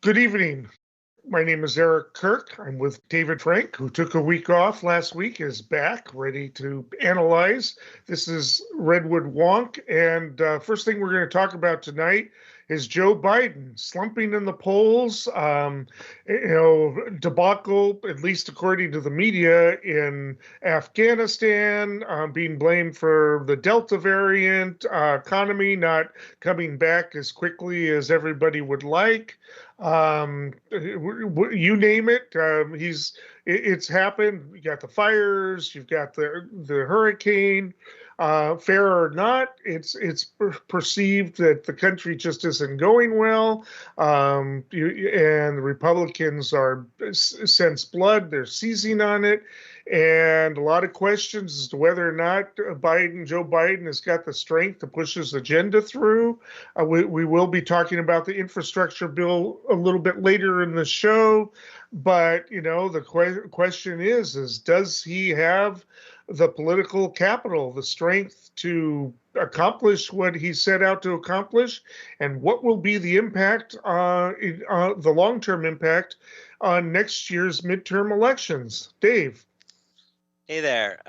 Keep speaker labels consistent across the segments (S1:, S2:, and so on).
S1: Good evening. My name is Eric Kirk. I'm with David Frank, who took a week off last week, is back, ready to analyze. This is Redwood Wonk. And first thing we're going to talk about tonight is Joe Biden slumping in the polls. Debacle, at least according to the media, in Afghanistan, being blamed for the Delta variant, economy not coming back as quickly as everybody would like. You name it. It's happened. You got the fires, you've got the hurricane. Fair or not, it's perceived that the country just isn't going well, and the Republicans are sense blood. They're seizing on it, and a lot of questions as to whether or not Joe Biden, has got the strength to push his agenda through. We will be talking about the infrastructure bill a little bit later in the show, but the question is does he have the political capital, the strength to accomplish what he set out to accomplish, and what will be the impact, the long-term impact on next year's midterm elections? Dave.
S2: Hey there.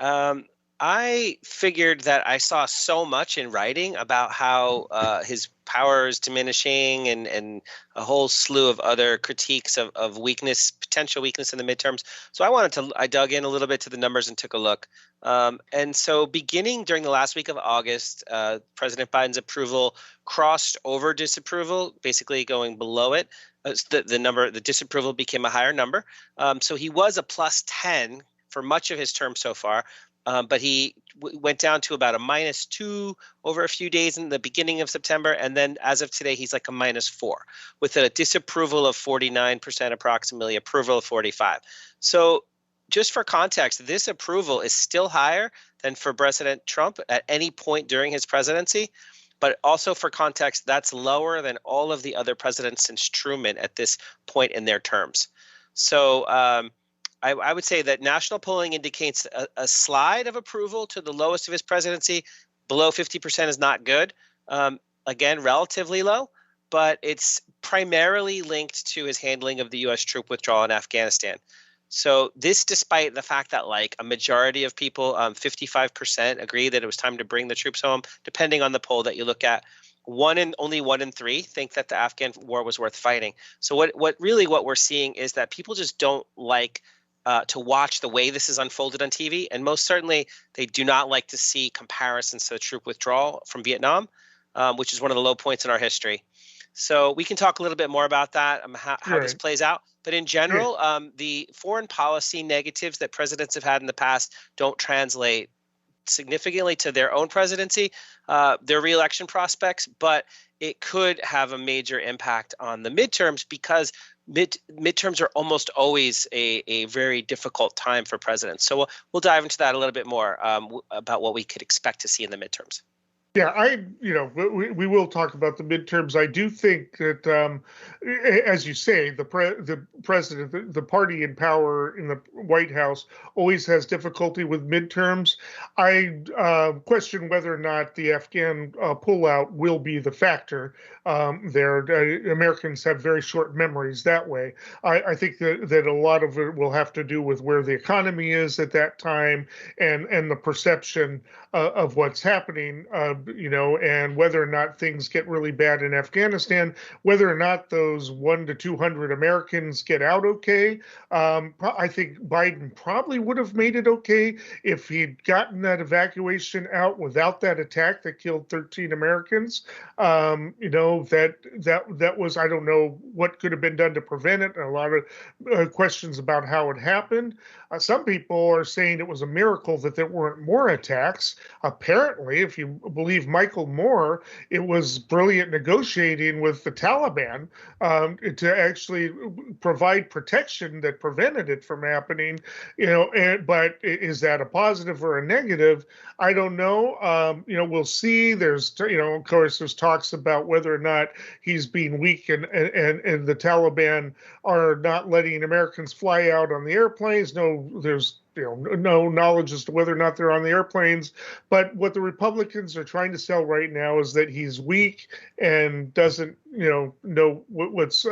S2: I figured that I saw so much in writing about how his power is diminishing and a whole slew of other critiques of potential weakness in the midterms. So I dug in a little bit to the numbers and took a look. And so beginning during the last week of August, President Biden's approval crossed over disapproval, basically going below it. The disapproval became a higher number. So he was a plus 10 for much of his term so far. But he went down to about a -2 over a few days in the beginning of September. And then as of today, he's like a -4 with a disapproval of 49%, approximately approval of 45. So just for context, this approval is still higher than for President Trump at any point during his presidency. But also for context, that's lower than all of the other presidents since Truman at this point in their terms. So I would say that national polling indicates a slide of approval to the lowest of his presidency. Below 50% is not good. Again, relatively low, but it's primarily linked to his handling of the U.S. troop withdrawal in Afghanistan. So this, despite the fact that like a majority of people, 55%, agree that it was time to bring the troops home, depending on the poll that you look at. Only 1 in 3 think that the Afghan war was worth fighting. So what we're seeing is that people just don't like to watch the way this is unfolded on TV. And most certainly, they do not like to see comparisons to the troop withdrawal from Vietnam, which is one of the low points in our history. So we can talk a little bit more about that, how this plays out. But in general, the foreign policy negatives that presidents have had in the past don't translate significantly to their own presidency, their reelection prospects, but it could have a major impact on the midterms because midterms are almost always a very difficult time for presidents. So we'll dive into that a little bit more about what we could expect to see in the midterms.
S1: Yeah, we will talk about the midterms. I do think that, as you say, the president, the party in power in the White House, always has difficulty with midterms. I question whether or not the Afghan pullout will be the factor there. Americans have very short memories that way. I think that a lot of it will have to do with where the economy is at that time and the perception of what's happening. And whether or not things get really bad in Afghanistan, whether or not those 100 to 200 Americans get out okay. I think Biden probably would have made it okay if he'd gotten that evacuation out without that attack that killed 13 Americans. That was, I don't know what could have been done to prevent it. A lot of questions about how it happened. Some people are saying it was a miracle that there weren't more attacks. Apparently, if you believe Michael Moore, it was brilliant negotiating with the Taliban to actually provide protection that prevented it from happening. But is that a positive or a negative? I don't know. We'll see. There's, of course, there's talks about whether or not he's being weak and the Taliban are not letting Americans fly out on the airplanes. No, there's no knowledge as to whether or not they're on the airplanes. But what the Republicans are trying to sell right now is that he's weak and doesn't, know what's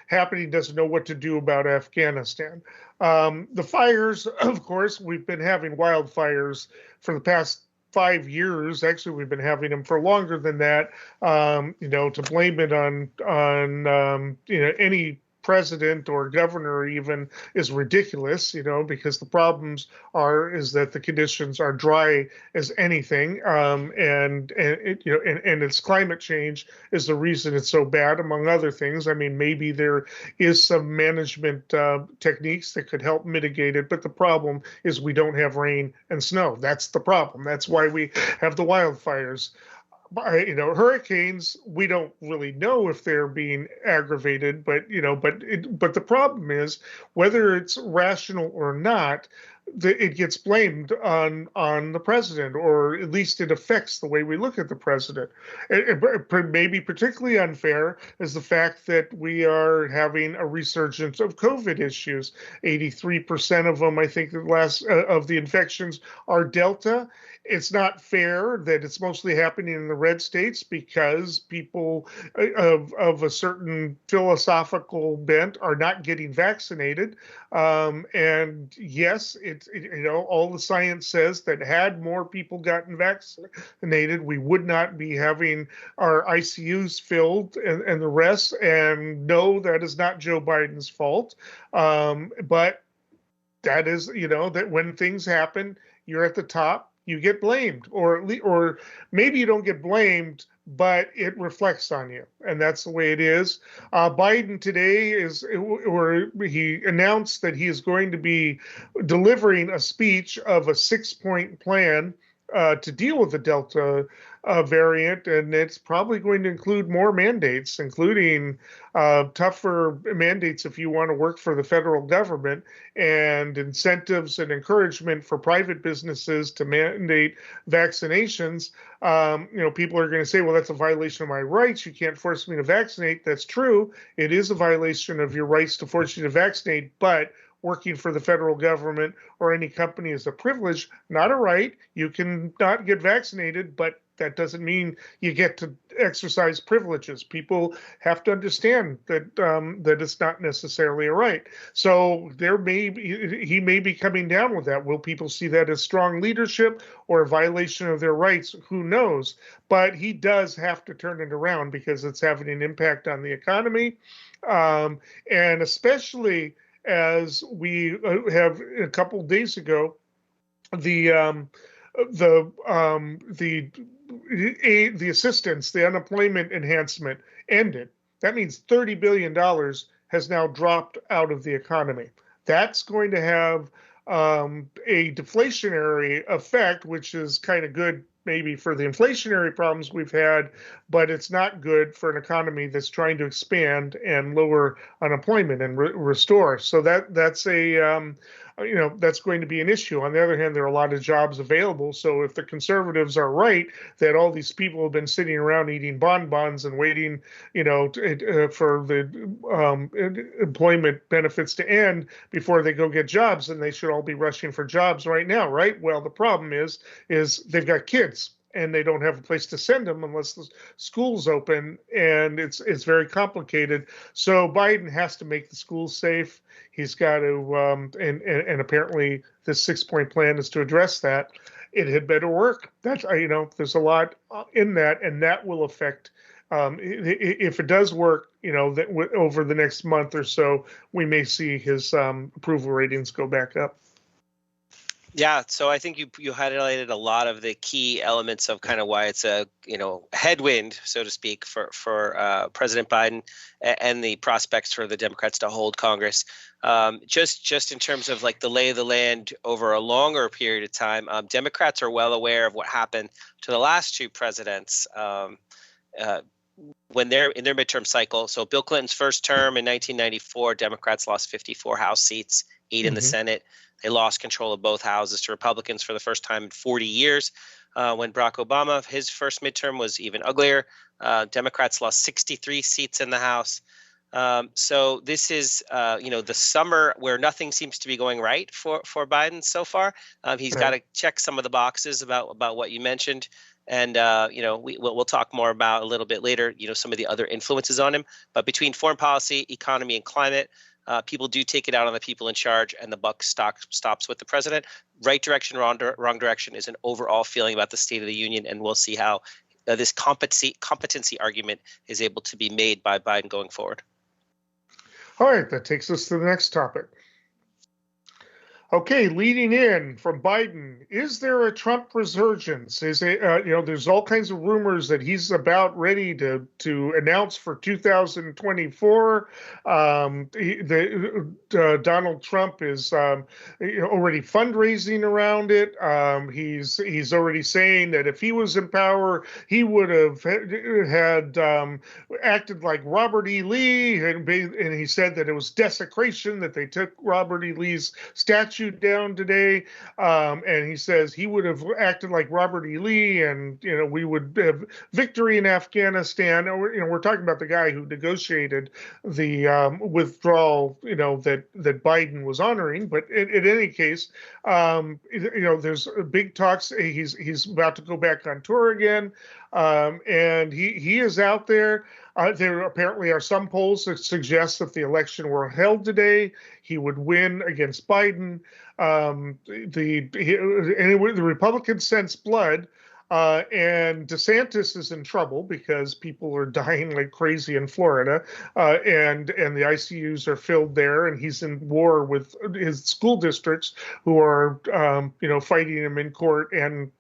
S1: happening, doesn't know what to do about Afghanistan. The fires, of course, we've been having wildfires for the past 5 years. Actually, we've been having them for longer than that. To blame it on any president or governor even is ridiculous, because the problems is that the conditions are dry as anything, and it's climate change is the reason it's so bad, among other things. I mean, maybe there is some management techniques that could help mitigate it, but the problem is we don't have rain and snow. That's the problem. That's why we have the wildfires. Hurricanes, we don't really know if they're being aggravated, but the problem is whether it's rational or not, it gets blamed on the president, or at least it affects the way we look at the president. It may be particularly unfair is the fact that we are having a resurgence of COVID issues. 83% of them, I think, of the infections are Delta. It's not fair that it's mostly happening in the red states because people of a certain philosophical bent are not getting vaccinated. And yes, all the science says that had more people gotten vaccinated, we would not be having our ICUs filled and the rest. And no, that is not Joe Biden's fault. But that is, that when things happen, you're at the top, you get blamed, or maybe you don't get blamed, but it reflects on you, and that's the way it is. Biden today he announced that he is going to be delivering a speech of a 6-point plan to deal with the Delta variant, and it's probably going to include more mandates, including tougher mandates if you want to work for the federal government, and incentives and encouragement for private businesses to mandate vaccinations. People are going to say, well, that's a violation of my rights. You can't force me to vaccinate. That's true. It is a violation of your rights to force you to vaccinate, but working for the federal government or any company is a privilege, not a right. You can not get vaccinated, but that doesn't mean you get to exercise privileges. People have to understand that it's not necessarily a right. So he may be coming down with that. Will people see that as strong leadership or a violation of their rights? Who knows? But he does have to turn it around because it's having an impact on the economy, and especially as we have a couple of days ago, the assistance, the unemployment enhancement ended. That means $30 billion has now dropped out of the economy. That's going to have a deflationary effect, which is kind of good maybe for the inflationary problems we've had, but it's not good for an economy that's trying to expand and lower unemployment and restore. So that's that's going to be an issue. On the other hand, there are a lot of jobs available. So if the conservatives are right that all these people have been sitting around eating bonbons and waiting, for the employment benefits to end before they go get jobs, then they should all be rushing for jobs right now, right? Well, the problem is they've got kids and they don't have a place to send them unless the school's open, and it's very complicated. So Biden has to make the schools safe. He's got to, and apparently this 6-point plan is to address that. It had better work. That's there's a lot in that, and that will affect. If it does work, that over the next month or so, we may see his approval ratings go back up.
S2: Yeah, so I think you highlighted a lot of the key elements of kind of why it's a headwind, so to speak, for President Biden and the prospects for the Democrats to hold Congress. Just in terms of like the lay of the land over a longer period of time, Democrats are well aware of what happened to the last two presidents when they're in their midterm cycle. So Bill Clinton's first term in 1994, Democrats lost 54 House seats, 8 in the Senate. They lost control of both houses to Republicans for the first time in 40 years. When Barack Obama, his first midterm was even uglier. Democrats lost 63 seats in the House. So this is, the summer where nothing seems to be going right for Biden so far. He's got to check some of the boxes about what you mentioned, and we'll talk more about a little bit later. Some of the other influences on him. But between foreign policy, economy, and climate, people do take it out on the people in charge, and the buck stops with the president. Right direction, wrong direction is an overall feeling about the State of the Union, and we'll see how this competency argument is able to be made by Biden going forward.
S1: All right, that takes us to the next topic. Okay, leading in from Biden, is there a Trump resurgence? Is it, there's all kinds of rumors that he's about ready to announce for 2024. Donald Trump is already fundraising around it. He's already saying that if he was in power, he would have had acted like Robert E. Lee, and he said that it was desecration that they took Robert E. Lee's statue down today, and he says he would have acted like Robert E. Lee, and we would have victory in Afghanistan. We're talking about the guy who negotiated the withdrawal, that Biden was honoring. But in any case, there's big talks. He's about to go back on tour again, and he is out there. There apparently are some polls that suggest that the election were held today, he would win against Biden. The Republicans sense blood, and DeSantis is in trouble because people are dying like crazy in Florida, and the ICUs are filled there, and he's in war with his school districts who are fighting him in court and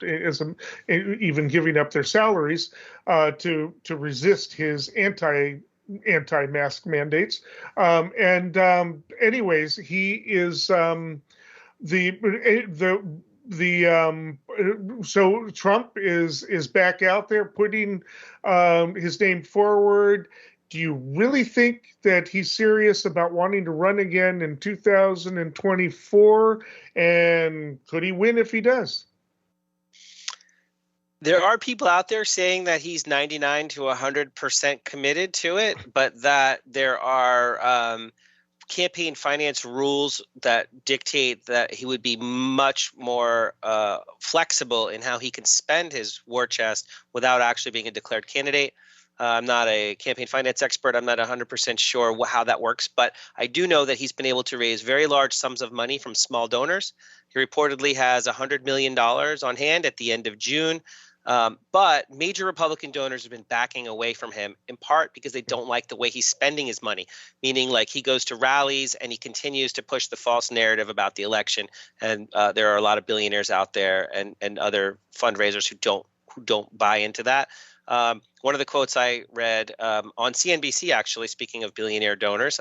S1: even giving up their salaries to resist his anti-mask mandates. Anyways, he is so Trump is back out there putting his name forward. Do you really think that he's serious about wanting to run again in 2024? And could he win if he does?
S2: There are people out there saying that he's 99 to 100% committed to it, but that there are campaign finance rules that dictate that he would be much more flexible in how he can spend his war chest without actually being a declared candidate. I'm not a campaign finance expert. I'm not 100% sure how that works, but I do know that he's been able to raise very large sums of money from small donors. He reportedly has $100 million on hand at the end of June. But major Republican donors have been backing away from him, in part because they don't like the way he's spending his money, meaning like he goes to rallies and he continues to push the false narrative about the election. And there are a lot of billionaires out there and other fundraisers who don't buy into that. One of the quotes I read on CNBC, actually, speaking of billionaire donors,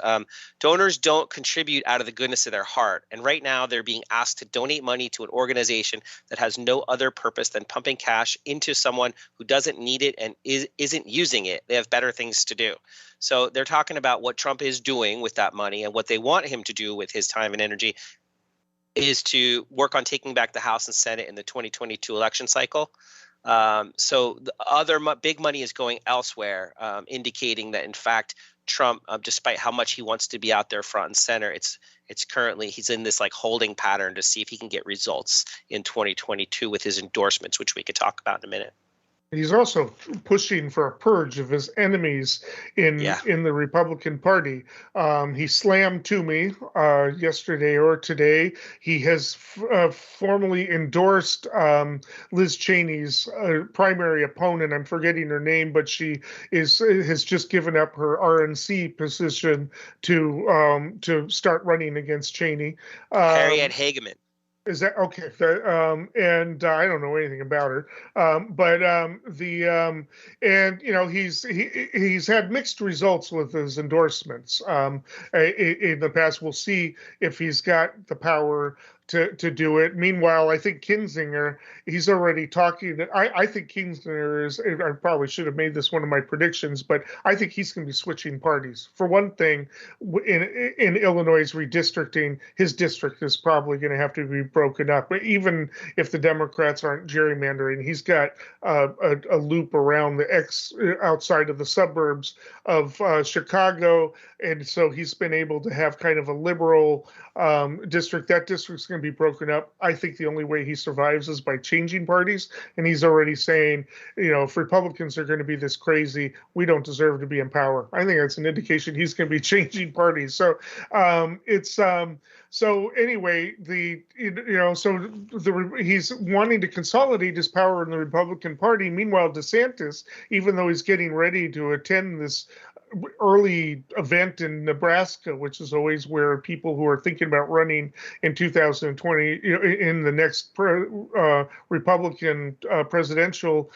S2: donors don't contribute out of the goodness of their heart. And right now they're being asked to donate money to an organization that has no other purpose than pumping cash into someone who doesn't need it and isn't using it. They have better things to do. So they're talking about what Trump is doing with that money, and what they want him to do with his time and energy is to work on taking back the House and Senate in the 2022 election cycle. So the other big money is going elsewhere, indicating that, in fact, Trump, despite how much he wants to be out there front and center, it's currently he's in this like holding pattern to see if he can get results in 2022 with his endorsements, which we could talk about in a minute.
S1: He's also pushing for a purge of his enemies in the Republican Party. He slammed Toomey yesterday or today. He has formally endorsed Liz Cheney's primary opponent. I'm forgetting her name, but she has just given up her RNC position to start running against Cheney.
S2: Harriet Hageman.
S1: Is that okay? And I don't know anything about her, but he's had mixed results with his endorsements in the past. We'll see if he's got the power to do it. Meanwhile, I think Kinzinger, he's already talking. I think Kinzinger is. I probably should have made this one of my predictions, but I think he's going to be switching parties. For one thing, in Illinois' redistricting, his district is probably going to have to be broken up. But even if the Democrats aren't gerrymandering, he's got a loop around outside of the suburbs of Chicago, and so he's been able to have kind of a liberal district. That district's going to be broken up. I think the only way he survives is by changing parties, and he's already saying, if Republicans are going to be this crazy, we don't deserve to be in power. I think that's an indication he's going to be changing parties. So so anyway, he's wanting to consolidate his power in the Republican Party. Meanwhile, DeSantis, even though he's getting ready to attend this early event in Nebraska, which is always where people who are thinking about running in 2020 in the next Republican presidential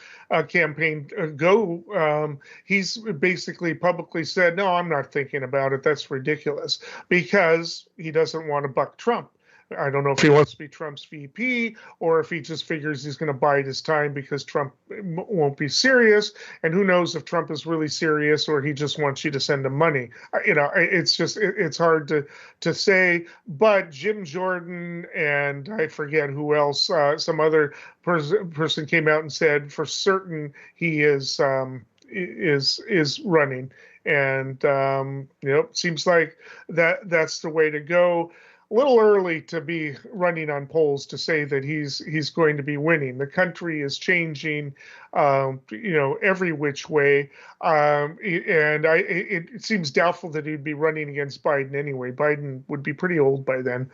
S1: campaign go. He's basically publicly said, no, I'm not thinking about it. That's ridiculous, because he doesn't want to buck Trump. I don't know if he wants to be Trump's VP or if he just figures he's going to bide his time because Trump won't be serious. And who knows if Trump is really serious or he just wants you to send him money. It's hard to say. But Jim Jordan and I forget who else, some other person came out and said for certain he is running. And seems like that's the way to go. A little early to be running on polls to say that he's going to be winning. The country is changing, every which way, and it seems doubtful that he'd be running against Biden anyway. Biden would be pretty old by then.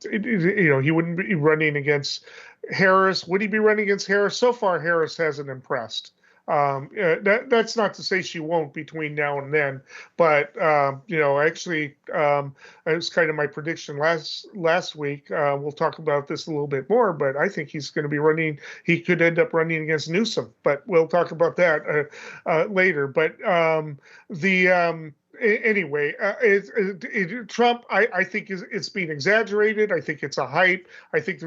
S1: He wouldn't be running against Harris. Would he be running against Harris? So far, Harris hasn't impressed. That's not to say she won't between now and then, but actually, it was kind of my prediction last week. We'll talk about this a little bit more, but I think he's going to be running. He could end up running against Newsom, but we'll talk about that later. But anyway, Trump, I think it's being exaggerated. I think it's a hype. I think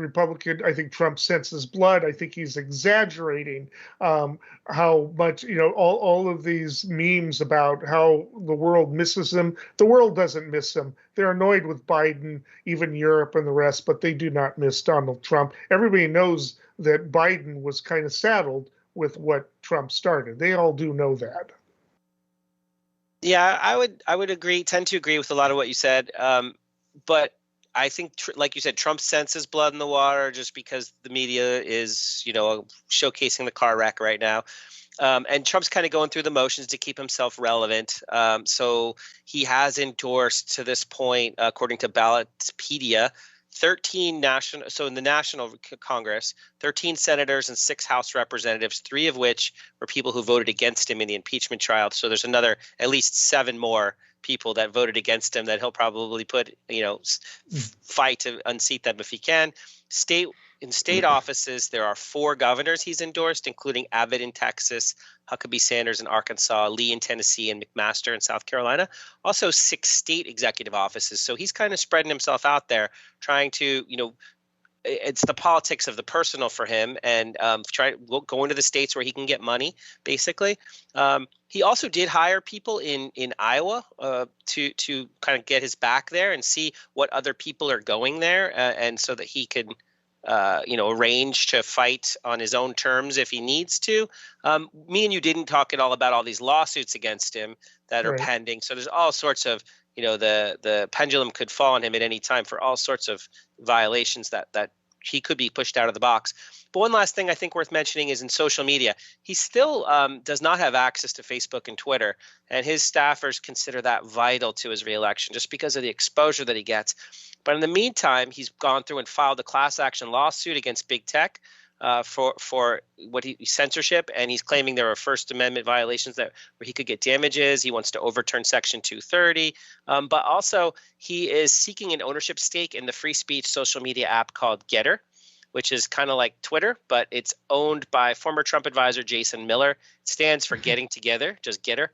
S1: Trump senses blood. I think he's exaggerating how much, all of these memes about how the world misses him. The world doesn't miss him. They're annoyed with Biden, even Europe and the rest, but they do not miss Donald Trump. Everybody knows that Biden was kind of saddled with what Trump started. They all do know that.
S2: Yeah, I would tend to agree with a lot of what you said. But I think, like you said, Trump senses blood in the water just because the media is, showcasing the car wreck right now. And Trump's kind of going through the motions to keep himself relevant. So he has endorsed to this point, according to Ballotpedia, 13 so in the National Congress, 13 senators and 6 House representatives, 3 of which were people who voted against him in the impeachment trial. So there's another at least 7 more people that voted against him that he'll probably put, fight to unseat them if he can. In state offices, there are 4 governors he's endorsed, including Abbott in Texas, Huckabee Sanders in Arkansas, Lee in Tennessee, and McMaster in South Carolina. Also 6 state executive offices. So he's kind of spreading himself out there, trying to, it's the politics of the personal for him, and going to the states where he can get money, basically. He also did hire people in Iowa to kind of get his back there and see what other people are going there, and so that he could arrange to fight on his own terms if he needs to. Me and you didn't talk at all about all these lawsuits against him that are pending. So there's all sorts of, the pendulum could fall on him at any time for all sorts of violations that he could be pushed out of the box. But one last thing I think worth mentioning is in social media. He still does not have access to Facebook and Twitter, and his staffers consider that vital to his reelection just because of the exposure that he gets. But in the meantime, he's gone through and filed a class action lawsuit against big tech for what censorship, and he's claiming there are First Amendment violations where he could get damages. He wants to overturn Section 230, but also he is seeking an ownership stake in the free speech social media app called Getter, which is kind of like Twitter, but it's owned by former Trump advisor Jason Miller. It stands for Getting Together, just Getter.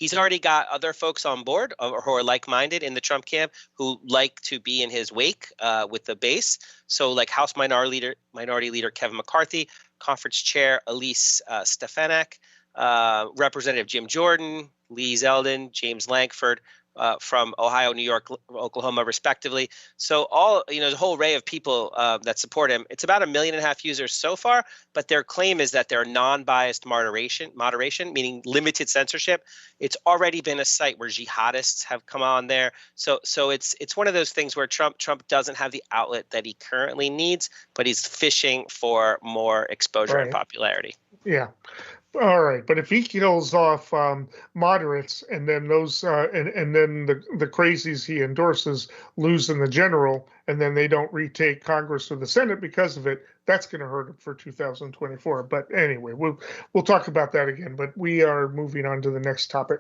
S2: he's already got other folks on board who are like-minded in the Trump camp who like to be in his wake with the base. So like House Minority Leader Kevin McCarthy, Conference Chair Elise Stefanik, Representative Jim Jordan, Lee Zeldin, James Lankford from Ohio, New York, Oklahoma, respectively. So all, the whole array of people that support him. It's about 1.5 million users so far, but their claim is that they're non-biased moderation, meaning limited censorship. It's already been a site where jihadists have come on there. So it's one of those things where Trump doesn't have the outlet that he currently needs, but he's fishing for more exposure and popularity.
S1: Yeah. All right, but if he kills off moderates, and then those and then the crazies he endorses lose in the general, and then they don't retake Congress or the Senate because of it, that's going to hurt him for 2024. But anyway, we'll talk about that again. But we are moving on to the next topic.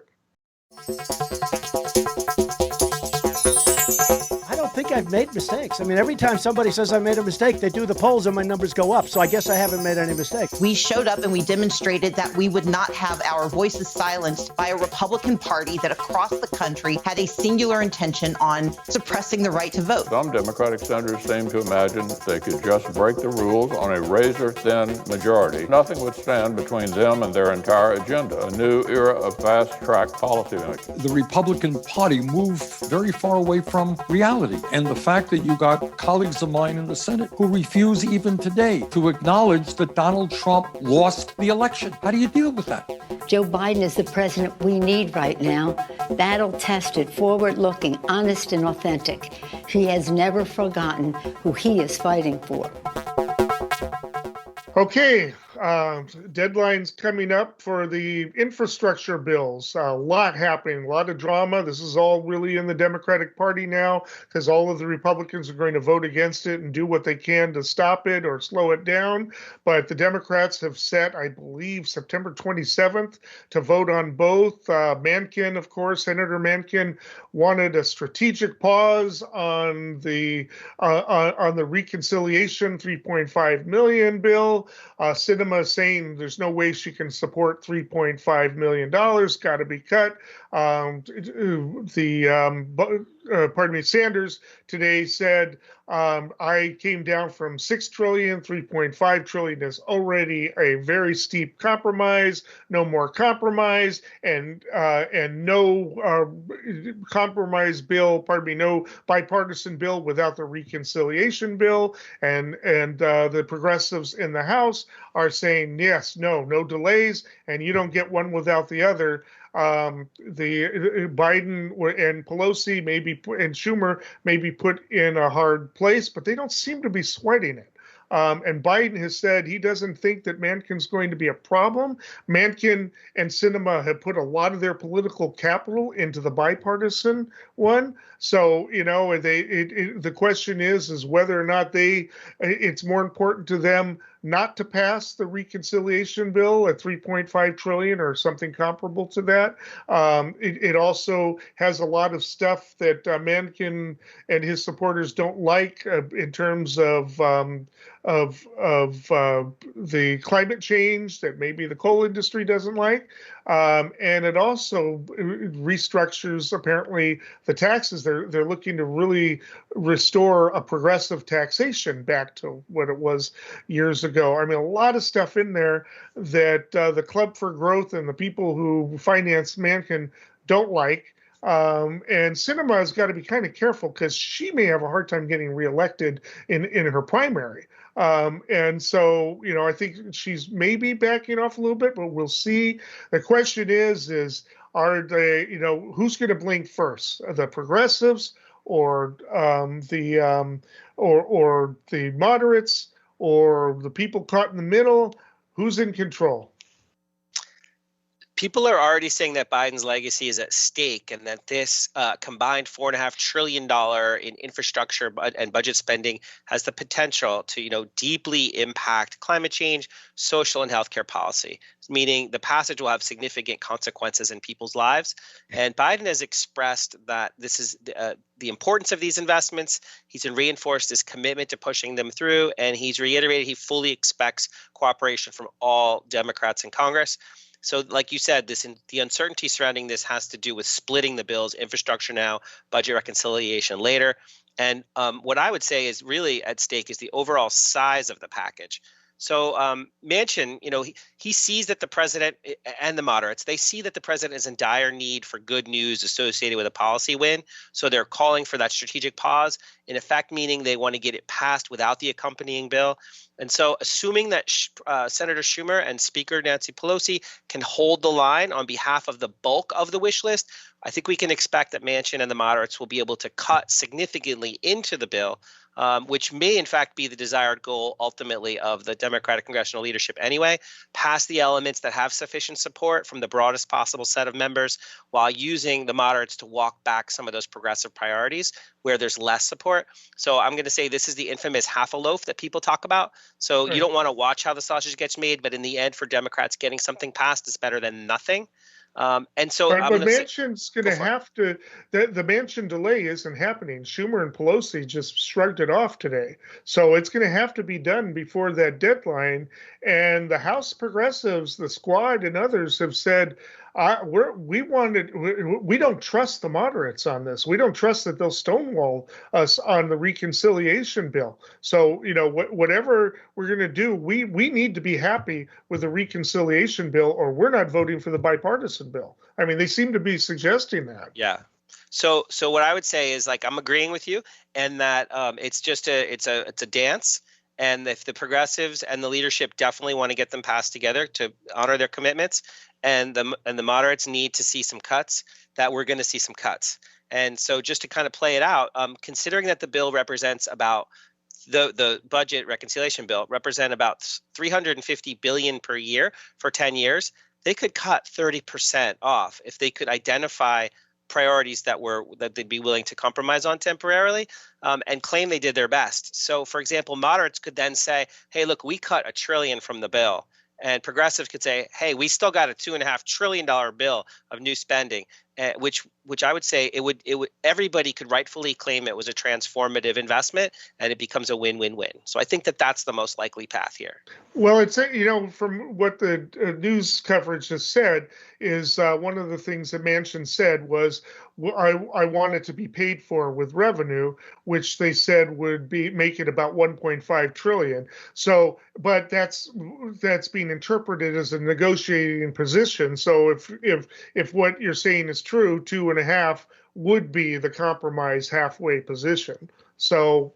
S3: I think I've made mistakes. I mean, every time somebody says I made a mistake, they do the polls and my numbers go up. So I guess I haven't made any mistakes.
S4: We showed up and we demonstrated that we would not have our voices silenced by a Republican Party that across the country had a singular intention on suppressing the right to vote.
S5: Some Democratic senators seem to imagine they could just break the rules on a razor-thin majority. Nothing would stand between them and their entire agenda, a new era of fast-track policymaking.
S6: The Republican Party moved very far away from reality. And the fact that you got colleagues of mine in the Senate who refuse even today to acknowledge that Donald Trump lost the election. How do you deal with that?
S7: Joe Biden is the president we need right now. Battle-tested, forward-looking, honest and authentic. He has never forgotten who he is fighting for.
S1: Okay, deadlines coming up for the infrastructure bills. A lot happening, a lot of drama. This is all really in the Democratic Party now because all of the Republicans are going to vote against it and do what they can to stop it or slow it down. But the Democrats have set, I believe, September 27th to vote on both. Manchin, of course, Senator Manchin wanted a strategic pause on the reconciliation 3.5 million bill. Sinema saying there's no way she can support $3.5 million, got to be cut. Sanders today said, I came down from 6 trillion, 3.5 trillion is already a very steep compromise, no more compromise, and no compromise bill, no bipartisan bill without the reconciliation bill. And the progressives in the House are saying, yes, no delays, and you don't get one without the other. The Biden and Pelosi and Schumer may be put in a hard place, but they don't seem to be sweating it. And Biden has said he doesn't think that Manchin's going to be a problem. Manchin and Sinema have put a lot of their political capital into the bipartisan one. So, the question is whether or not it's more important to them not to pass the reconciliation bill at 3.5 trillion or something comparable to that. It also has a lot of stuff that Manchin and his supporters don't like in terms of the climate change that maybe the coal industry doesn't like. And it also restructures, apparently, the taxes. They're looking to really restore a progressive taxation back to what it was years ago. I mean, a lot of stuff in there that the Club for Growth and the people who finance Manchin don't like. And Sinema has got to be kind of careful because she may have a hard time getting reelected in her primary. And so, I think she's maybe backing off a little bit, but we'll see. The question is are they, who's going to blink first, the progressives or the moderates or the people caught in the middle? Who's in control?
S2: People are already saying that Biden's legacy is at stake and that this combined $4.5 trillion in infrastructure and budget spending has the potential to, deeply impact climate change, social and healthcare policy, meaning the passage will have significant consequences in people's lives. And Biden has expressed that this is the importance of these investments. He's reinforced his commitment to pushing them through, and he's reiterated he fully expects cooperation from all Democrats in Congress. So like you said, the uncertainty surrounding this has to do with splitting the bills, infrastructure now, budget reconciliation later. And what I would say is really at stake is the overall size of the package. So Manchin, he sees that the president and the moderates, they see that the president is in dire need for good news associated with a policy win. So they're calling for that strategic pause, in effect, meaning they want to get it passed without the accompanying bill. And so assuming that Senator Schumer and Speaker Nancy Pelosi can hold the line on behalf of the bulk of the wish list, I think we can expect that Manchin and the moderates will be able to cut significantly into the bill, which may in fact be the desired goal ultimately of the Democratic congressional leadership anyway, pass the elements that have sufficient support from the broadest possible set of members while using the moderates to walk back some of those progressive priorities where there's less support. So I'm going to say this is the infamous half a loaf that people talk about. So You don't want to watch how the sausage gets made, but in the end for Democrats, getting something passed is better than nothing. And so,
S1: but Manchin's going to have to. The Manchin delay isn't happening. Schumer and Pelosi just shrugged it off today, so it's going to have to be done before that deadline. And the House progressives, the Squad, and others have said, we don't trust the moderates on this. We don't trust that they'll stonewall us on the reconciliation bill. So, whatever we're going to do, we need to be happy with the reconciliation bill, or we're not voting for the bipartisan bill. I mean, they seem to be suggesting that.
S2: Yeah. So what I would say is, like, I'm agreeing with you, and that it's a dance. And if the progressives and the leadership definitely want to get them passed together to honor their commitments, and the moderates need to see some cuts, that we're going to see some cuts. And so just to kind of play it out, considering that the bill represents about the budget reconciliation bill represent about $350 billion per year for 10 years, they could cut 30% off if they could identify priorities that they'd be willing to compromise on temporarily, and claim they did their best. So, for example, moderates could then say, hey, look, we cut $1 trillion from the bill. And progressives could say, hey, we still got a $2.5 trillion bill of new spending, which I would say it would everybody could rightfully claim it was a transformative investment, and it becomes a win-win-win. So I think that that's the most likely path here.
S1: Well, it's, from what the news coverage has said, is one of the things that Manchin said was, I want it to be paid for with revenue, which they said would make it about 1.5 trillion. So, but that's being interpreted as a negotiating position. So if what you're saying is true, 2.5 would be the compromise halfway position. So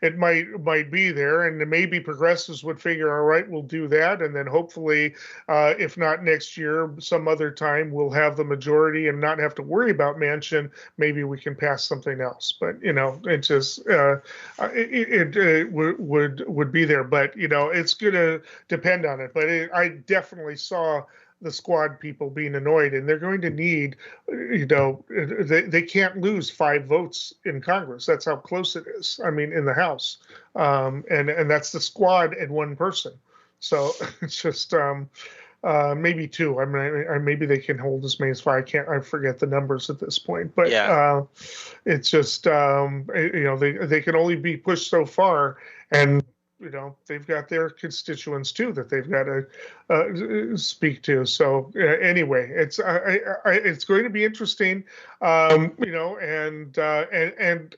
S1: it might be there, and maybe progressives would figure, all right, we'll do that, and then hopefully, if not next year, some other time, we'll have the majority and not have to worry about Manchin. Maybe we can pass something else, but it just it would be there. But it's going to depend on it. But I definitely saw the Squad people being annoyed, and they're going to need, they can't lose 5 votes in Congress. That's how close it is. I mean, in the House, and that's the Squad and one person. So it's just maybe 2. I mean, maybe they can hold as many as 5. I forget the numbers at this point, but yeah. It's just they can only be pushed so far, and they've got their constituents too that they've got to speak to. So anyway, it's going to be interesting, and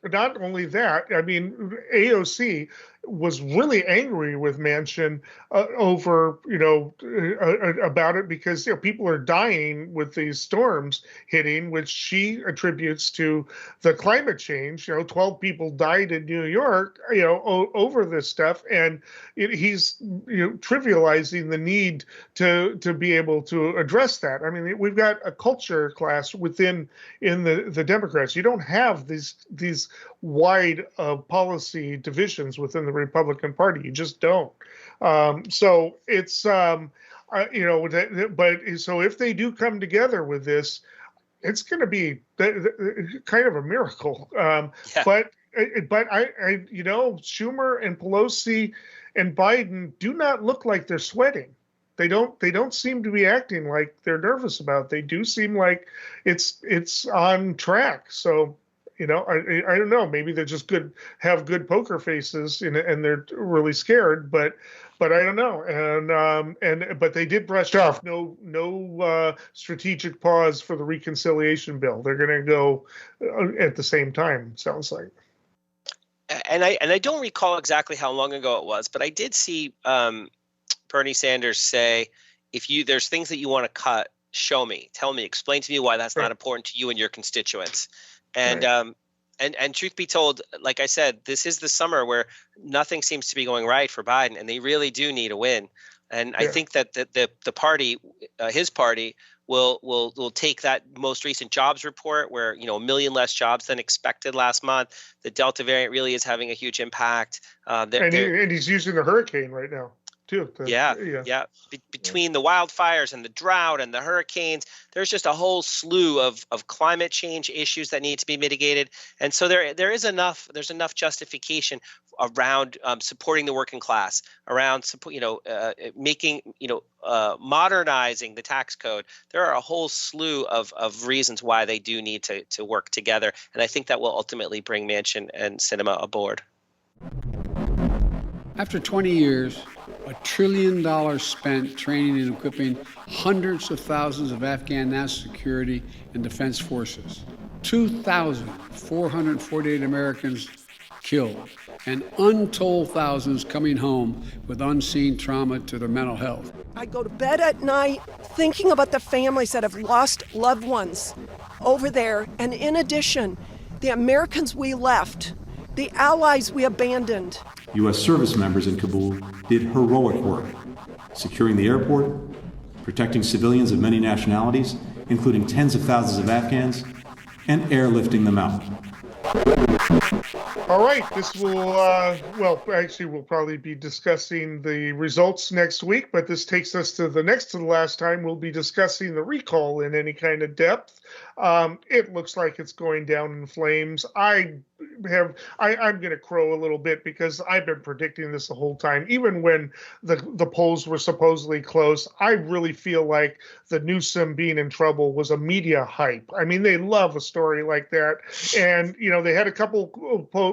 S1: not only that. I mean, AOC was really angry with Manchin over about it because people are dying with these storms hitting, which she attributes to the climate change. 12 people died in New York over this stuff, and he's trivializing the need to be able to address that. I mean, we've got a culture clash in the Democrats. You don't have these wide policy divisions within the Republican Party. You just don't. So it's but so if they do come together with this, it's going to be kind of a miracle. But Schumer and Pelosi and Biden do not look like they're sweating. They don't seem to be acting like they're nervous about it. They do seem like it's on track. So I don't know. Maybe they're just have good poker faces, and they're really scared. But I don't know. But they did brush off no strategic pause for the reconciliation bill. They're going to go at the same time. Sounds like.
S2: And I don't recall exactly how long ago it was, but I did see Bernie Sanders say, there's things that you want to cut, show me, tell me, explain to me why that's not important to you and your constituents. And and truth be told, like I said, this is the summer where nothing seems to be going right for Biden, and they really do need a win. And I think that the party, his party, will take that most recent jobs report where, 1 million less jobs than expected last month. The Delta variant really is having a huge impact. And
S1: he's using the hurricane right now too.
S2: Between the wildfires and the drought and the hurricanes, there's just a whole slew of climate change issues that need to be mitigated. And so there's enough justification around supporting the working class, around making modernizing the tax code. There are a whole slew of reasons why they do need to work together, and I think that will ultimately bring Manchin and Sinema aboard.
S8: After 20 years, $1 trillion spent training and equipping hundreds of thousands of Afghan national security and defense forces, 2,448 Americans killed, and untold thousands coming home with unseen trauma to their mental health.
S9: I go to bed at night thinking about the families that have lost loved ones over there, and in addition, the Americans we left, the allies we abandoned.
S10: U.S. service members in Kabul did heroic work, securing the airport, protecting civilians of many nationalities, including tens of thousands of Afghans, and airlifting them out.
S1: All right, this will, we'll probably be discussing the results next week, but this takes us to the last time we'll be discussing the recall in any kind of depth. It looks like it's going down in flames. I'm going to crow a little bit because I've been predicting this the whole time. Even when the polls were supposedly close, I really feel like the Newsom being in trouble was a media hype. I mean, they love a story like that. And, they had a couple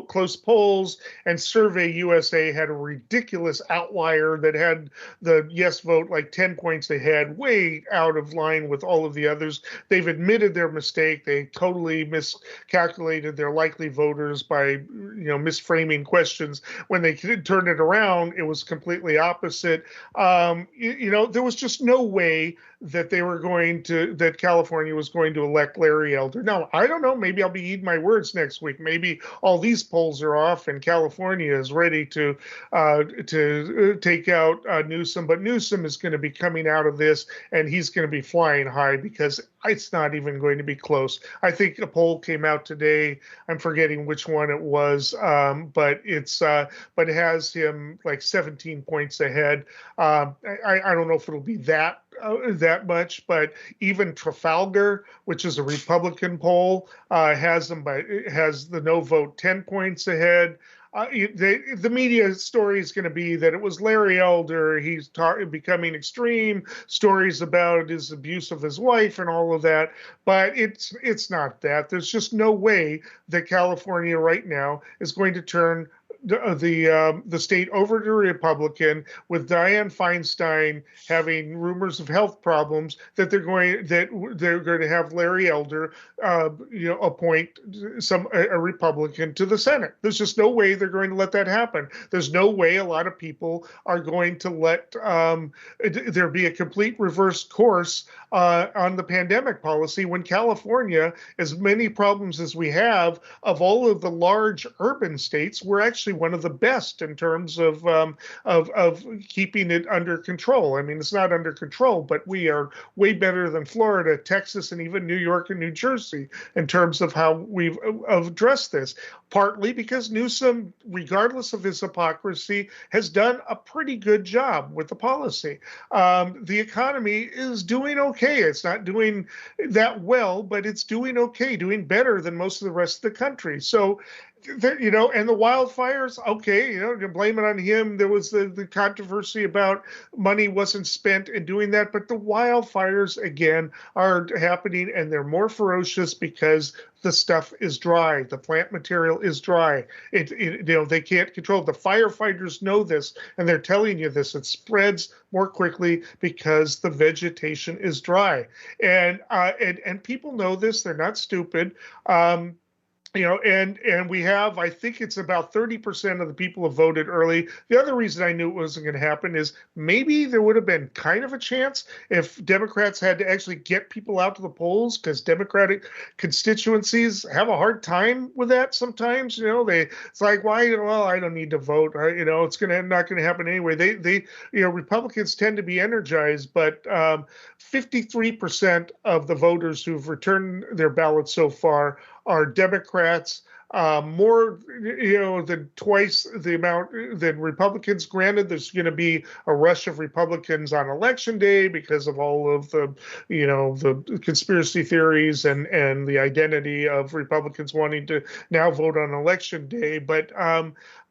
S1: close polls, and Survey USA had a ridiculous outlier that had the yes vote like 10 points ahead, way out of line with all of the others. They've admitted their mistake. They totally miscalculated their likely voters by, misframing questions. When they turned it around, it was completely opposite. There was just no way that that California was going to elect Larry Elder. Now, I don't know, maybe I'll be eating my words next week. Maybe all these polls are off and California is ready to take out Newsom, but Newsom is going to be coming out of this and he's going to be flying high because it's not even going to be close. I think a poll came out today. I'm forgetting which one it was, but it has him like 17 points ahead. I don't know if it'll be that much, but even Trafalgar, which is a Republican poll, has the no vote 10 points ahead. The media story is going to be that it was Larry Elder. He's becoming extreme. Stories about his abuse of his wife and all of that. But it's not that. There's just no way that California right now is going to turn the state over to Republican, with Dianne Feinstein having rumors of health problems, that they're going to have Larry Elder appoint a Republican to the Senate. There's just no way they're going to let that happen. There's no way a lot of people are going to let there be a complete reverse course on the pandemic policy when California, as many problems as we have, of all of the large urban states, we're actually one of the best in terms of keeping it under control. I mean, it's not under control, but we are way better than Florida, Texas, and even New York and New Jersey in terms of how we've addressed this. Partly because Newsom, regardless of his hypocrisy, has done a pretty good job with the policy. The economy is doing okay. It's not doing that well, but it's doing okay, doing better than most of the rest of the country. So And the wildfires, okay, you blame it on him. There was the controversy about money wasn't spent in doing that, but the wildfires again are happening, and they're more ferocious because the stuff is dry. The plant material is dry. They can't control it. The firefighters know this, and they're telling you this. It spreads more quickly because the vegetation is dry, and people know this. They're not stupid. And we have, I think it's about 30% of the people have voted early. The other reason I knew it wasn't going to happen is maybe there would have been kind of a chance if Democrats had to actually get people out to the polls, because Democratic constituencies have a hard time with that sometimes. It's like, why? Well, I don't need to vote. It's not going to happen anyway. They Republicans tend to be energized, but 53% of the voters who've returned their ballots so far are Democrats, more than twice the amount than Republicans. Granted, there's going to be a rush of Republicans on Election Day because of all of the the conspiracy theories and the identity of Republicans wanting to now vote on Election Day, but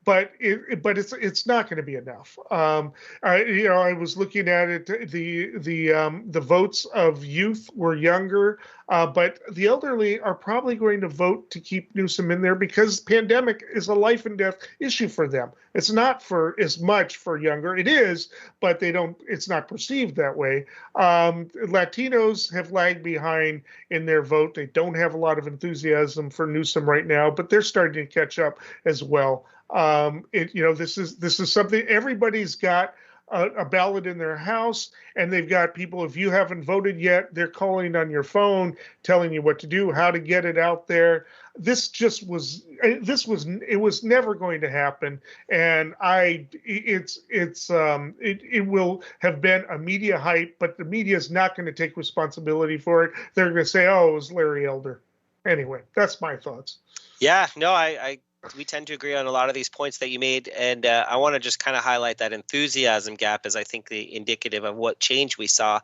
S1: it's not going to be enough. I was looking at it. The votes of youth were younger, but the elderly are probably going to vote to keep Newsom in there because pandemic is a life and death issue for them. It's not for as much for younger. It is, but they don't. It's not perceived that way. Latinos have lagged behind in their vote. They don't have a lot of enthusiasm for Newsom right now, but they're starting to catch up as well. This is something everybody's got a ballot in their house, and they've got people. If you haven't voted yet, they're calling on your phone, telling you what to do, how to get it out there. It was never going to happen, and it will have been a media hype, but the media is not going to take responsibility for it. They're going to say, "Oh, it was Larry Elder." Anyway, that's my thoughts.
S2: Yeah, no, we tend to agree on a lot of these points that you made, and I want to just kind of highlight that enthusiasm gap as I think the indicative of what change we saw.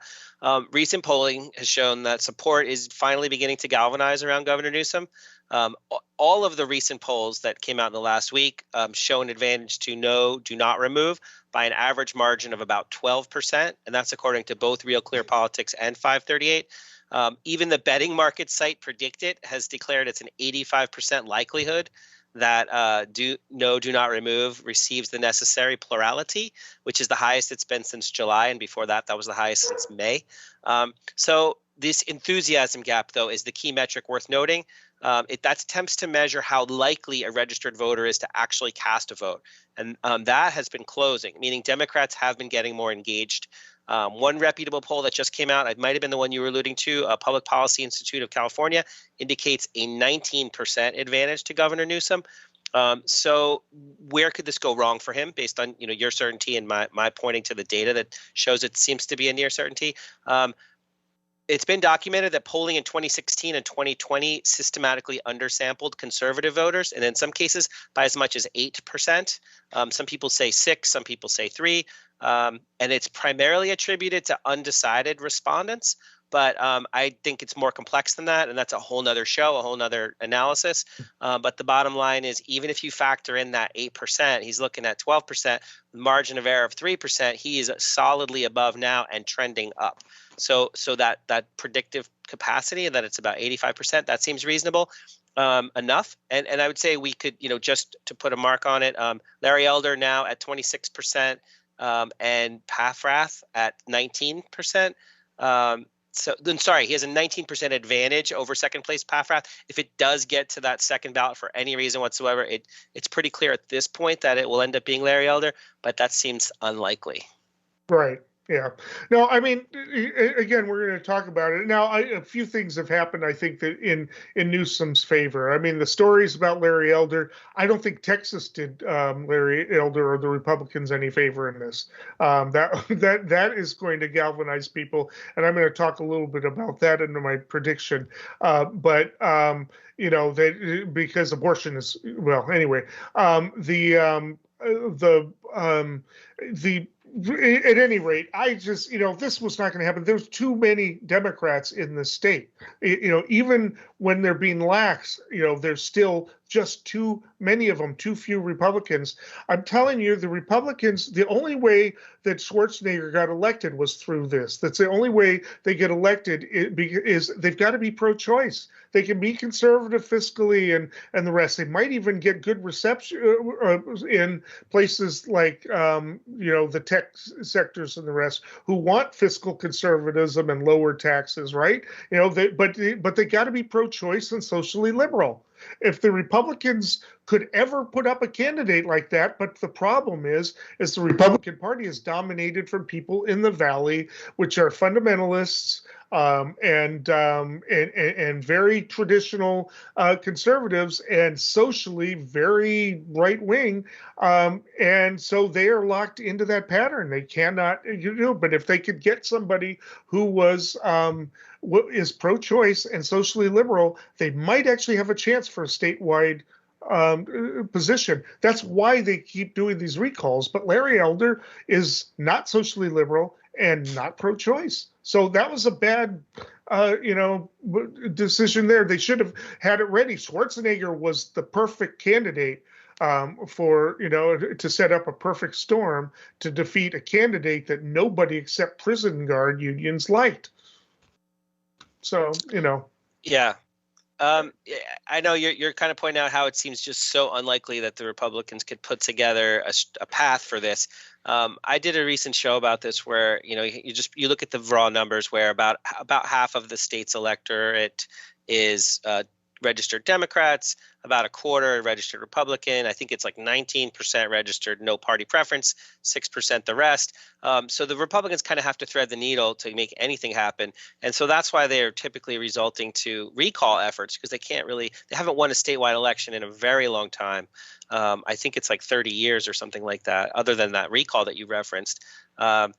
S2: Recent polling has shown that support is finally beginning to galvanize around Governor Newsom. All of the recent polls that came out in the last week show an advantage to no, do not remove by an average margin of about 12%, and that's according to both Real Clear Politics and 538. Even the betting market site Predictit has declared it's an 85% likelihood that do not remove receives the necessary plurality, which is the highest it's been since July, and before that was the highest since May. So this enthusiasm gap, though, is the key metric worth noting. That attempts to measure how likely a registered voter is to actually cast a vote, and that has been closing, meaning Democrats have been getting more engaged. One reputable poll that just came out, it might have been the one you were alluding to, Public Policy Institute of California, indicates a 19% advantage to Governor Newsom. So where could this go wrong for him based on your certainty and my pointing to the data that shows it seems to be a near certainty? It's been documented that polling in 2016 and 2020 systematically undersampled conservative voters, and in some cases by as much as 8%. Some people say 6, some people say 3. And it's primarily attributed to undecided respondents. But I think it's more complex than that, and that's a whole nother show, a whole nother analysis. But the bottom line is, even if you factor in that 8%, he's looking at 12%, margin of error of 3%. He is solidly above now and trending up. So that predictive capacity, that it's about 85%, that seems reasonable enough. And I would say we could, just to put a mark on it, Larry Elder now at 26%, and Paffrath at 19%. He has a 19% advantage over second place Paffrath. If it does get to that second ballot for any reason whatsoever, it's pretty clear at this point that it will end up being Larry Elder, but that seems unlikely.
S1: Right. Yeah. No, I mean, again, we're going to talk about it. Now, a few things have happened, I think, that in Newsom's favor. I mean, the stories about Larry Elder, I don't think Texas did Larry Elder or the Republicans any favor in this. That is going to galvanize people, and I'm going to talk a little bit about that in my prediction. Because abortion is, well, anyway, at any rate, I just, this was not going to happen. There's too many Democrats in the state. Even when they're being lax, there's still just too many of them, too few Republicans. I'm telling you, the Republicans, the only way that Schwarzenegger got elected was through this. That's the only way they get elected is they've got to be pro-choice. They can be conservative fiscally and the rest. They might even get good reception in places like, the tech sectors and the rest who want fiscal conservatism and lower taxes, right? But they got to be pro-choice and socially liberal. If the Republicans could ever put up a candidate like that, but the problem is the Republican Party is dominated from people in the Valley, which are fundamentalists and very traditional conservatives and socially very right wing, and so they are locked into that pattern. They cannot, but if they could get somebody who is pro-choice and socially liberal, they might actually have a chance for a statewide position. That's why they keep doing these recalls. But Larry Elder is not socially liberal and not pro-choice. So that was a bad, decision there. They should have had it ready. Schwarzenegger was the perfect candidate to set up a perfect storm to defeat a candidate that nobody except prison guard unions liked. So,
S2: Yeah. I know you're kind of pointing out how it seems just so unlikely that the Republicans could put together a path for this. I did a recent show about this where, you look at the raw numbers where about half of the state's electorate is registered Democrats, about a quarter registered Republican. I think it's like 19% registered no party preference, 6% the rest. So the Republicans kind of have to thread the needle to make anything happen. And so that's why they are typically resulting to recall efforts, because they haven't won a statewide election in a very long time. I think it's like 30 years or something like that, other than that recall that you referenced. And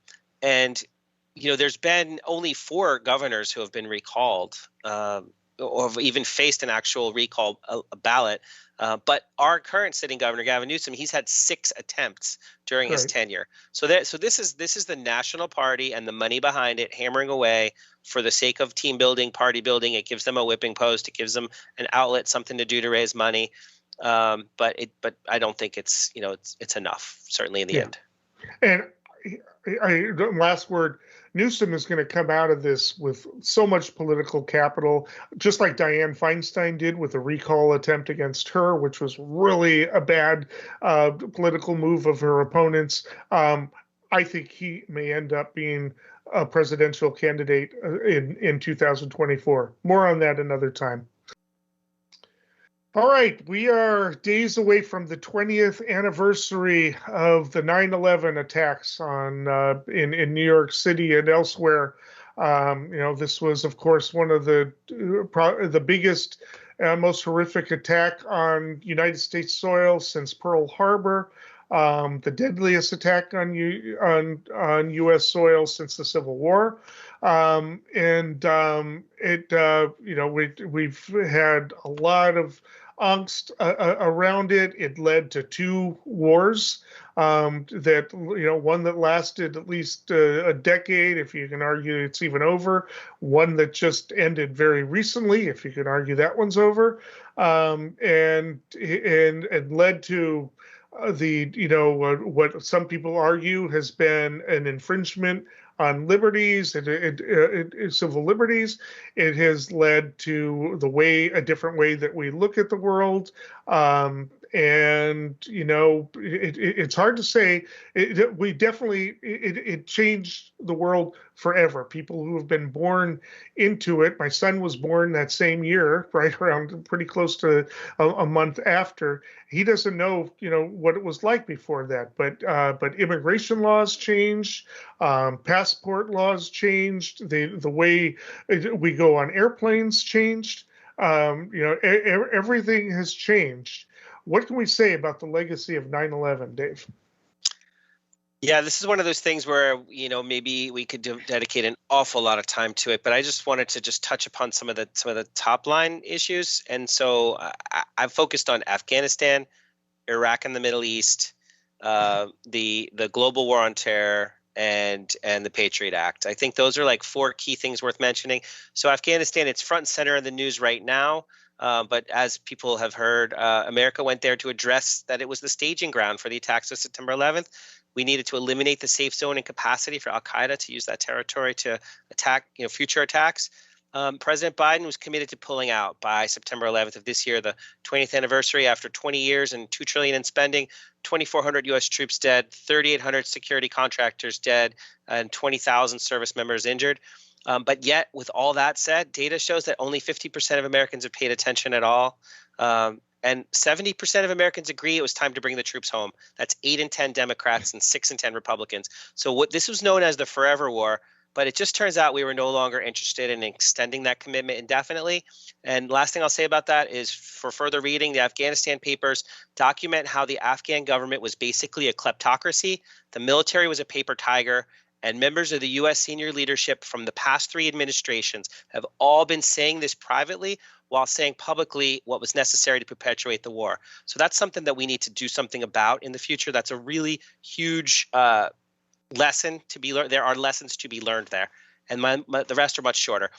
S2: there's been only 4 governors who have been recalled, or have even faced an actual recall ballot. But our current sitting governor, Gavin Newsom, he's had 6 attempts during his tenure. So this is the national party and the money behind it hammering away for the sake of team building, party building. It gives them a whipping post. It gives them an outlet, something to do to raise money. But I don't think it's enough, certainly in the end.
S1: And last word, Newsom is going to come out of this with so much political capital, just like Dianne Feinstein did with a recall attempt against her, which was really a bad political move of her opponents. I think he may end up being a presidential candidate in 2024. More on that another time. All right, we are days away from the 20th anniversary of the 9/11 attacks in New York City and elsewhere. This was, of course, one of the biggest, most horrific attack on United States soil since Pearl Harbor. The deadliest attack on U.S. soil since the Civil War, we've had a lot of angst around it. It led to 2 wars one that lasted at least a decade, if you can argue it's even over. One that just ended very recently, if you can argue that one's over, and led to what some people argue has been an infringement on liberties and civil liberties. It has led to a different way that we look at the world. It's hard to say. It changed the world forever. People who have been born into it. My son was born that same year, right around pretty close to a month after. He doesn't know, what it was like before that. But immigration laws changed, passport laws changed, the way we go on airplanes changed. Everything has changed. What can we say about the legacy of 9/11, Dave?
S2: Yeah, this is one of those things where, maybe we could dedicate an awful lot of time to it, but I just wanted to touch upon some of the top line issues. And so I've focused on Afghanistan, Iraq and the Middle East, the global war on terror, and the Patriot Act. I think those are like 4 key things worth mentioning. So Afghanistan, it's front and center in the news right now. But as people have heard, America went there to address that it was the staging ground for the attacks of September 11th. We needed to eliminate the safe zone and capacity for al-Qaeda to use that territory to attack, future attacks. President Biden was committed to pulling out by September 11th of this year, the 20th anniversary. After 20 years and $2 trillion in spending, 2,400 U.S. troops dead, 3,800 security contractors dead, and 20,000 service members injured. But yet, with all that said, data shows that only 50% of Americans have paid attention at all. And 70% of Americans agree it was time to bring the troops home. That's 8 in 10 Democrats and 6 in 10 Republicans. So this was known as the forever war. But it just turns out we were no longer interested in extending that commitment indefinitely. And last thing I'll say about that is, for further reading, the Afghanistan papers document how the Afghan government was basically a kleptocracy. The military was a paper tiger. And members of the U.S. senior leadership from the past 3 administrations have all been saying this privately while saying publicly what was necessary to perpetuate the war. So that's something that we need to do something about in the future. That's a really huge lesson to be learned. There are lessons to be learned there, and the rest are much shorter.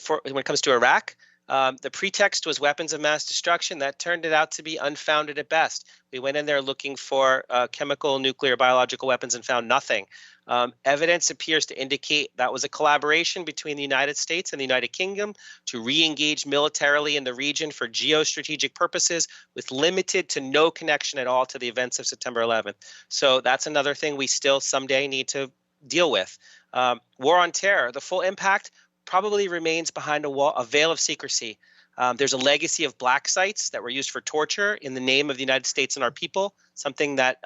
S2: When it comes to Iraq, the pretext was weapons of mass destruction. That turned it out to be unfounded at best. We went in there looking for chemical, nuclear, biological weapons and found nothing. Evidence appears to indicate that was a collaboration between the United States and the United Kingdom to re-engage militarily in the region for geostrategic purposes with limited to no connection at all to the events of September 11th. So that's another thing we still someday need to deal with. War on terror, the full impact probably remains behind a veil of secrecy. There's a legacy of black sites that were used for torture in the name of the United States and our people, something that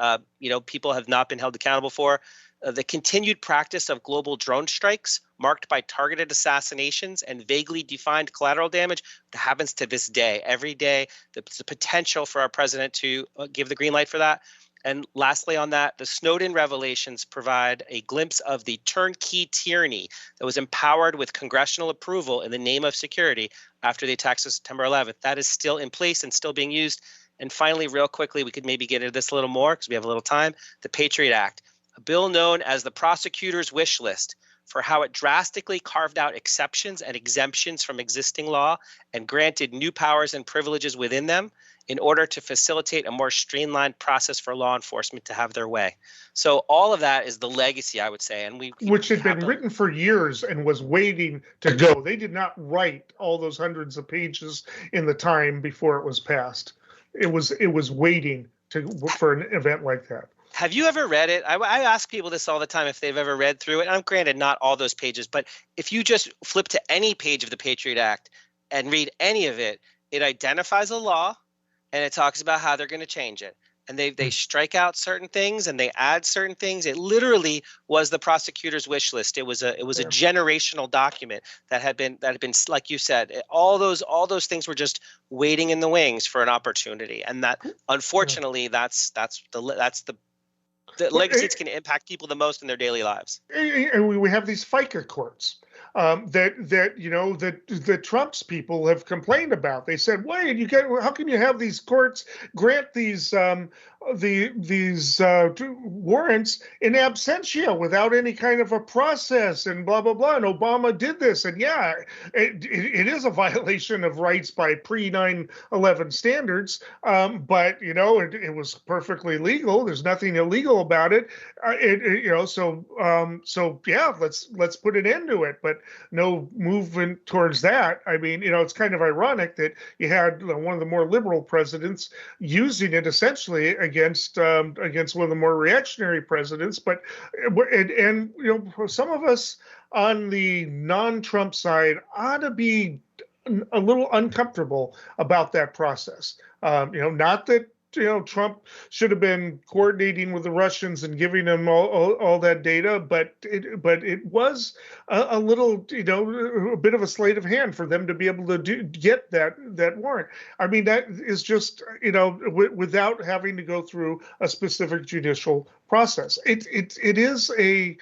S2: people have not been held accountable for. The continued practice of global drone strikes marked by targeted assassinations and vaguely defined collateral damage that happens to this day. Every day, there's the potential for our president to give the green light for that. And lastly on that, the Snowden revelations provide a glimpse of the turnkey tyranny that was empowered with congressional approval in the name of security after the attacks of September 11th. That is still in place and still being used. And finally, real quickly, we could maybe get into this a little more because we have a little time. The Patriot Act, a bill known as the prosecutor's wish list, for how it drastically carved out exceptions and exemptions from existing law and granted new powers and privileges within them in order to facilitate a more streamlined process for law enforcement to have their way. So all of that is the legacy, I would say. And
S1: which had been written for years and was waiting to go. They did not write all those hundreds of pages in the time before it was passed. It was waiting for an event like that.
S2: Have you ever read it? I ask people this all the time if they've ever read through it. I'm granted not all those pages, but if you just flip to any page of the Patriot Act and read any of it, it identifies a law and it talks about how they're going to change it. And they strike out certain things and they add certain things. It literally was the prosecutor's wish list. It was a generational document that had been like you said, all those things were just waiting in the wings for an opportunity. And that unfortunately that's the legacy that's going to impact people the most in their daily lives.
S1: And we have these FICA courts that Trump's people have complained about. They said, "Wait, how can you have these courts grant these warrants in absentia without any kind of a process and blah blah blah?" And Obama did this, and yeah, it is a violation of rights by pre-9/11 standards. But it was perfectly legal. There's nothing illegal about it. So yeah, let's put an end to it. But no movement towards that. I mean, it's kind of ironic that you had one of the more liberal presidents using it essentially against one of the more reactionary presidents. But some of us on the non-Trump side ought to be a little uncomfortable about that process. Not that Trump should have been coordinating with the Russians and giving them all that data, but it was a little, a bit of a sleight of hand for them to be able to get that warrant. I mean, that is just, without having to go through a specific judicial process. It is a,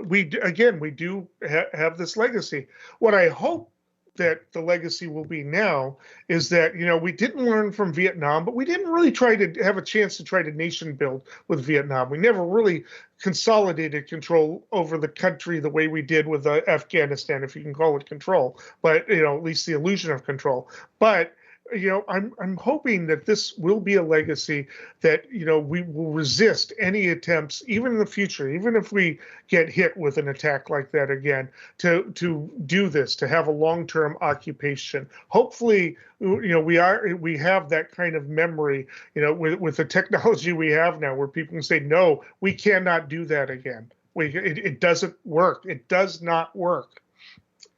S1: we do have this legacy. What I hope that the legacy will be now is that, we didn't learn from Vietnam, but we didn't really try to have a chance to try to nation build with Vietnam. We never really consolidated control over the country the way we did with Afghanistan, if you can call it control, but, at least the illusion of control. But I'm hoping that this will be a legacy that, we will resist any attempts, even in the future, even if we get hit with an attack like that again, to do this, to have a long-term occupation. Hopefully, we have that kind of memory, with the technology we have now, where people can say, no, we cannot do that again. It doesn't work. It does not work.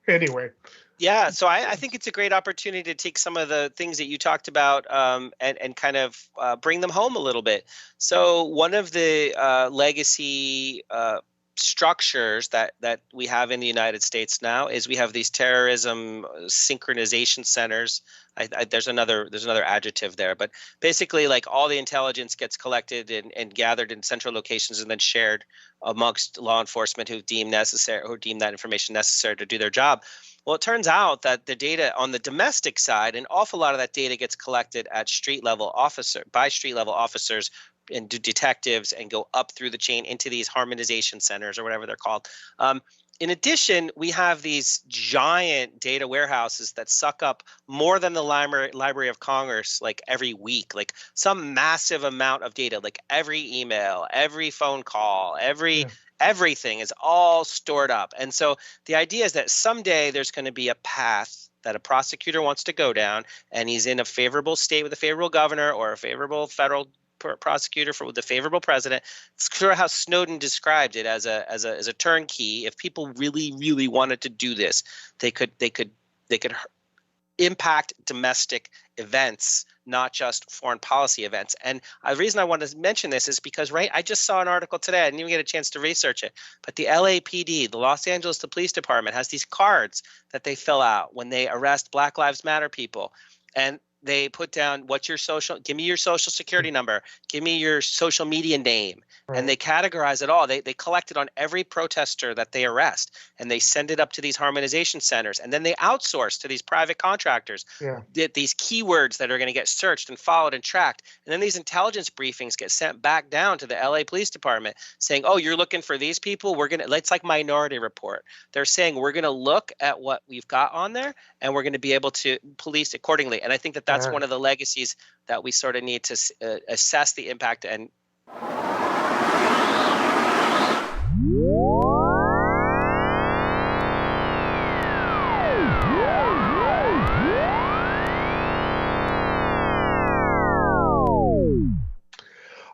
S1: Anyway.
S2: Yeah, so I think it's a great opportunity to take some of the things that you talked about and kind of bring them home a little bit. So one of the legacy structures that we have in the United States now is we have these terrorism synchronization centers. There's another adjective there, but basically, like, all the intelligence gets collected and gathered in central locations and then shared amongst law enforcement who deem that information necessary to do their job. Well, it turns out that the data on the domestic side, an awful lot of that data gets collected at street level officers and detectives, and go up through the chain into these harmonization centers or whatever they're called. In addition, we have these giant data warehouses that suck up more than the Library of Congress, like, every week, like some massive amount of data, like every email, every phone call, everything is all stored up. And so the idea is that someday there's going to be a path that a prosecutor wants to go down, and he's in a favorable state with a favorable governor or a favorable federal prosecutor with a favorable president. It's sort of how Snowden described it, as a turnkey. If people really, really wanted to do this, they could impact domestic events, not just foreign policy events. And the reason I wanted to mention this is because, I just saw an article today. I didn't even get a chance to research it, but the LAPD, the Los Angeles Police Department, has these cards that they fill out when they arrest Black Lives Matter people. And they put down, give me your social security number, give me your social media name. Right. And they categorize it all. They collect it on every protester that they arrest, and they send it up to these harmonization centers. And then they outsource to these private contractors these keywords that are going to get searched and followed and tracked. And then these intelligence briefings get sent back down to the LA Police Department saying, oh, you're looking for these people? It's like Minority Report. They're saying, we're going to look at what we've got on there, and we're going to be able to police accordingly. And I think that's one of the legacies that we sort of need to assess the impact and.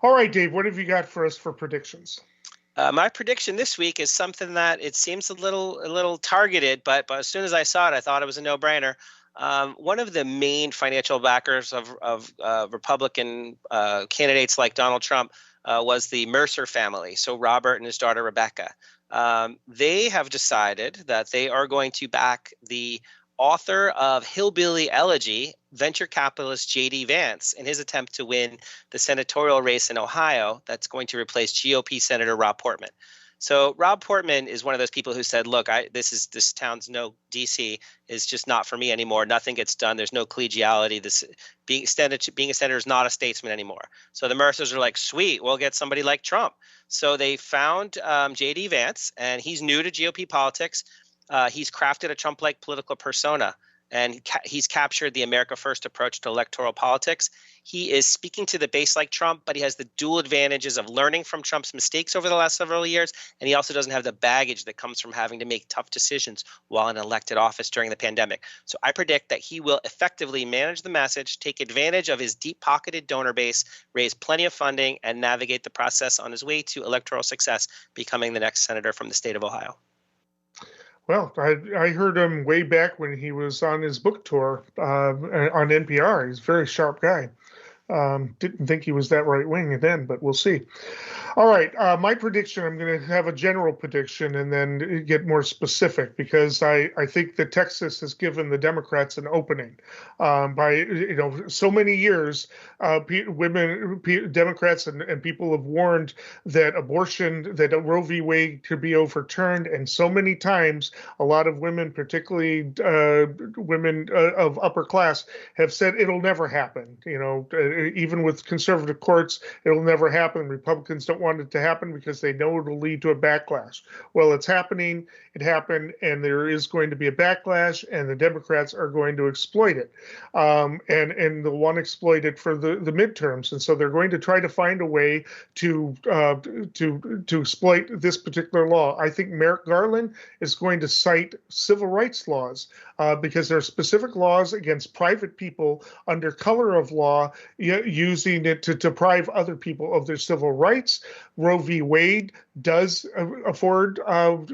S1: All right, Dave, what have you got for us for predictions?
S2: My prediction this week is something that it seems a little targeted, but as soon as I saw it, I thought it was a no-brainer. One of the main financial backers of Republican candidates like Donald Trump was the Mercer family. So Robert and his daughter Rebecca. They have decided that they are going to back the author of Hillbilly Elegy, venture capitalist J.D. Vance, in his attempt to win the senatorial race in Ohio that's going to replace GOP Senator Rob Portman. So Rob Portman is one of those people who said, look, this town's DC is just not for me anymore. Nothing gets done. There's no collegiality. Being a senator is not a statesman anymore. So the Mercers are like, sweet, we'll get somebody like Trump. So they found J.D. Vance, and he's new to GOP politics. He's crafted a Trump-like political persona, and he's captured the America First approach to electoral politics. He is speaking to the base like Trump, but he has the dual advantages of learning from Trump's mistakes over the last several years, and he also doesn't have the baggage that comes from having to make tough decisions while in elected office during the pandemic. So I predict that he will effectively manage the message, take advantage of his deep-pocketed donor base, raise plenty of funding, and navigate the process on his way to electoral success, becoming the next senator from the state of Ohio.
S1: Well, I heard him way back when he was on his book tour on NPR. He's a very sharp guy. Didn't think he was that right wing then, but we'll see. All right, my prediction, I'm going to have a general prediction and then get more specific, because I think that Texas has given the Democrats an opening. By so many years, Democrats and people have warned that that Roe v. Wade could be overturned, and so many times a lot of women, particularly women of upper class, have said it'll never happen. Even with conservative courts, it'll never happen. Republicans don't want it to happen because they know it'll lead to a backlash. Well, it's happening. It happened, and there is going to be a backlash, and the Democrats are going to exploit it, and they'll want to exploit it for the midterms, and so they're going to try to find a way to exploit this particular law. I think Merrick Garland is going to cite civil rights laws because there are specific laws against private people under color of law using it to deprive other people of their civil rights. Roe v. Wade does afford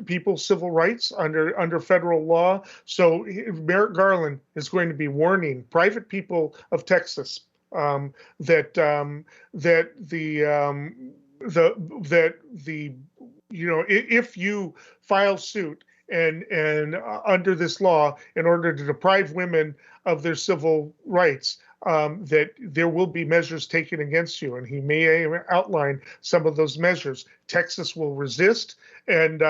S1: people civil rights under federal law. So Merrick Garland is going to be warning private people of Texas that if you file suit and under this law in order to deprive women of their civil rights, that there will be measures taken against you, and he may outline some of those measures. Texas will resist and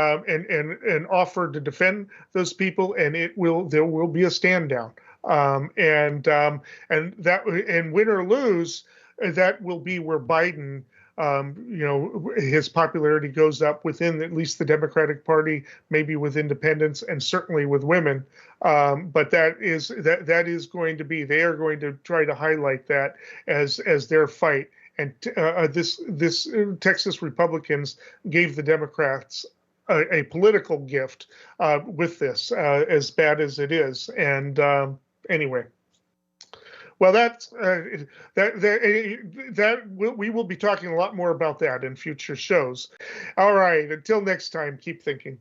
S1: offer to defend those people, and there will be a stand down. And win or lose, that will be where Biden, his popularity goes up within at least the Democratic Party, maybe with independents, and certainly with women. But that is going to be, they are going to try to highlight that as their fight. And this Texas Republicans gave the Democrats a political gift with this, as bad as it is. And anyway. Well, we will be talking a lot more about that in future shows. All right, until next time, keep thinking.